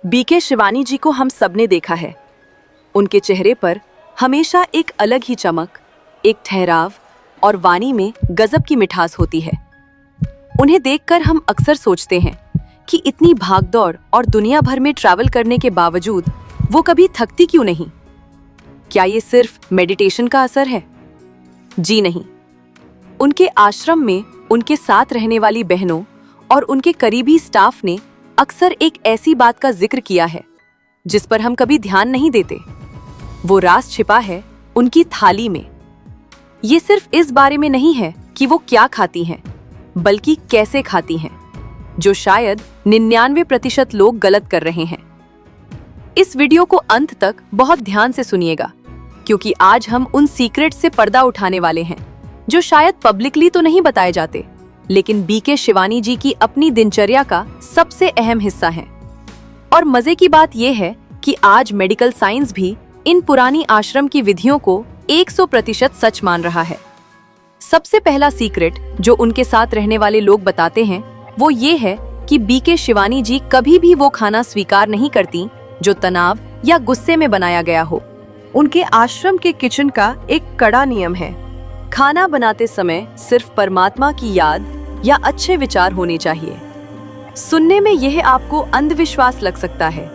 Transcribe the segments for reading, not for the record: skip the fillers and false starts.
BK Shivani जी को हम सबने देखा है। उनके चेहरे पर हमेशा एक अलग ही चमक, एक ठहराव और वाणी में गजब की मिठास होती है। उन्हें देखकर हम अक्सर सोचते हैं कि इतनी भागदौड़ और दुनिया भर में ट्रैवल करने के बावजूद वो कभी थकती क्यों नहीं? क्या ये सिर्फ मेडिटेशन का असर है? जी नहीं। उनके आश्रम में उनके साथ रहने वाली बहनों और उनके करीबी स्टाफ ने अक्सर एक ऐसी बात का जिक्र किया है जिस पर हम कभी ध्यान नहीं देते। वो राज छिपा है उनकी थाली में। ये सिर्फ इस बारे में नहीं है कि वो क्या खाती हैं, बल्कि कैसे खाती हैं, जो शायद 99% लोग गलत कर रहे हैं। इस वीडियो को अंत तक बहुत ध्यान से सुनिएगा, क्योंकि आज हम उन सीक्रेट से पर्दा उठाने वाले हैं जो शायद पब्लिकली तो नहीं बताए जाते, लेकिन बीके शिवानी जी की अपनी दिनचर्या का सबसे अहम हिस्सा हैं। और मजे की बात यह है कि आज मेडिकल साइंस भी इन पुरानी आश्रम की विधियों को 100% सच मान रहा है। सबसे पहला सीक्रेट जो उनके साथ रहने वाले लोग बताते हैं वो ये है कि बीके शिवानी जी कभी भी वो खाना स्वीकार नहीं करती जो तनाव या गुस्से में बनाया गया हो। उनके आश्रम के किचन का एक कड़ा नियम है, खाना बनाते समय सिर्फ परमात्मा की याद या अच्छे विचार होने चाहिए। सुनने में यह आपको अंधविश्वास लग सकता है,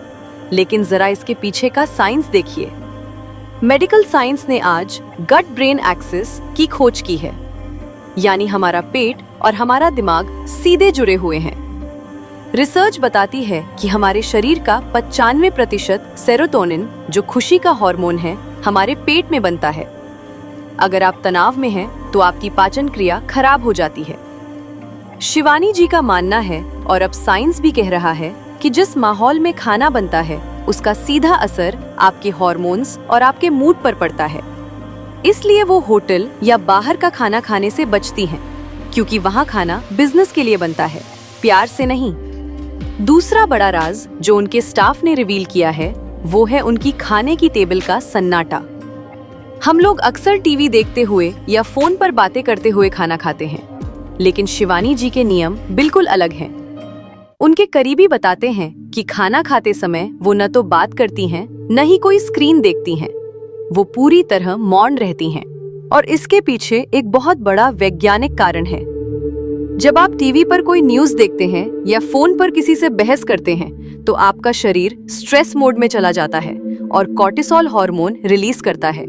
लेकिन जरा इसके पीछे का साइंस देखिए। मेडिकल साइंस ने आज गट ब्रेन एक्सिस की खोज की है, यानी हमारा पेट और हमारा दिमाग सीधे जुड़े हुए हैं। रिसर्च बताती है कि हमारे शरीर का 95% सेरोटोनिन, जो खुशी का हार्मोन है, हमारे पेट में बनता है। अगर आप तनाव में हैं, तो आपकी पाचन क्रिया खराब हो जाती है। शिवानी जी का मानना है, और अब साइंस भी कह रहा है, कि जिस माहौल में खाना बनता है उसका सीधा असर आपके हार्मोन्स और आपके मूड पर पड़ता है। इसलिए वो होटल या बाहर का खाना खाने से बचती हैं, क्योंकि वहाँ खाना बिजनेस के लिए बनता है, प्यार से नहीं। दूसरा बड़ा राज जो उनके स्टाफ ने रिवील किया है वो है उनकी खाने की टेबल का सन्नाटा। हम लोग अक्सर टीवी देखते हुए या फोन पर बातें करते हुए खाना खाते हैं, लेकिन शिवानी जी के नियम बिल्कुल अलग हैं। उनके करीबी बताते हैं कि खाना खाते समय वो न तो बात करती हैं, न ही कोई स्क्रीन देखती हैं। वो पूरी तरह मौन रहती हैं, और इसके पीछे एक बहुत बड़ा वैज्ञानिक कारण है। जब आप टीवी पर कोई न्यूज़ देखते हैं या फोन पर किसी से बहस करते हैं, तो आपका शरीर स्ट्रेस मोड में चला जाता है और कॉर्टिसोल हार्मोन रिलीज करता है।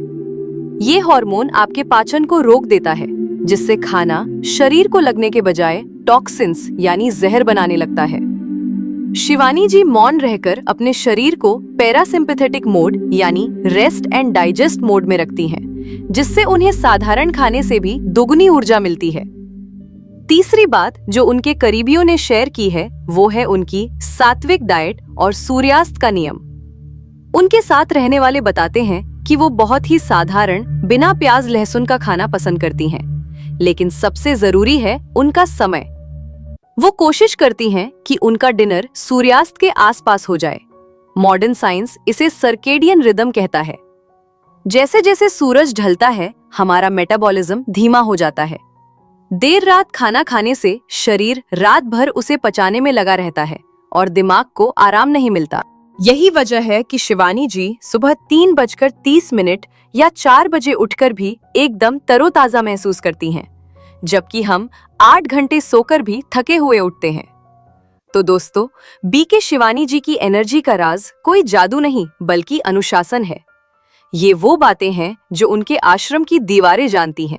ये हार्मोन आपके पाचन को रोक देता है, जिससे खाना शरीर को लगने के बजाय टॉक्सिन्स यानी जहर बनाने लगता है। शिवानी जी मौन रहकर अपने शरीर को पैरासिम्पैथेटिक मोड यानी रेस्ट एंड डाइजेस्ट मोड में रखती हैं, जिससे उन्हें साधारण खाने से भी दोगुनी ऊर्जा मिलती है। तीसरी बात जो उनके करीबियों ने शेयर की है वो है उनकी सात्विक डाइट और सूर्यास्त का नियम। उनके साथ रहने वाले बताते हैं कि वो बहुत ही साधारण बिना प्याज लहसुन का खाना पसंद करती हैं, लेकिन सबसे जरूरी है उनका समय। वो कोशिश करती हैं कि उनका डिनर सूर्यास्त के आसपास हो जाए। मॉडर्न साइंस इसे सर्केडियन रिदम कहता है। जैसे जैसे सूरज ढलता है, हमारा मेटाबॉलिज्म धीमा हो जाता है। देर रात खाना खाने से शरीर रात भर उसे पचाने में लगा रहता है और दिमाग को आराम नहीं मिलता। यही वजह है कि शिवानी जी सुबह 3:30 या 4 बजे उठकर भी एकदम तरोताजा महसूस करती हैं, जबकि हम 8 घंटे सोकर भी थके हुए उठते हैं। तो दोस्तों, बीके शिवानी जी की एनर्जी का राज कोई जादू नहीं, बल्कि अनुशासन है। ये वो बातें हैं जो उनके आश्रम की दीवारें जानती हैं।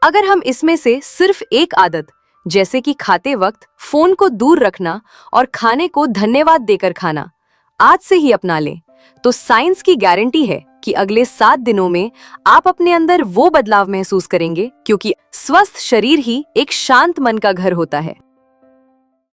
अगर हम इसमें से सिर्फ एक आदत, जैसे कि खाते वक्त फोन को दूर रखना और खाने को धन्यवाद देकर खाना, आज से ही अपना लें, तो साइंस की गारंटी है कि अगले 7 दिनों में आप अपने अंदर वो बदलाव महसूस करेंगे, क्योंकि स्वस्थ शरीर ही एक शांत मन का घर होता है।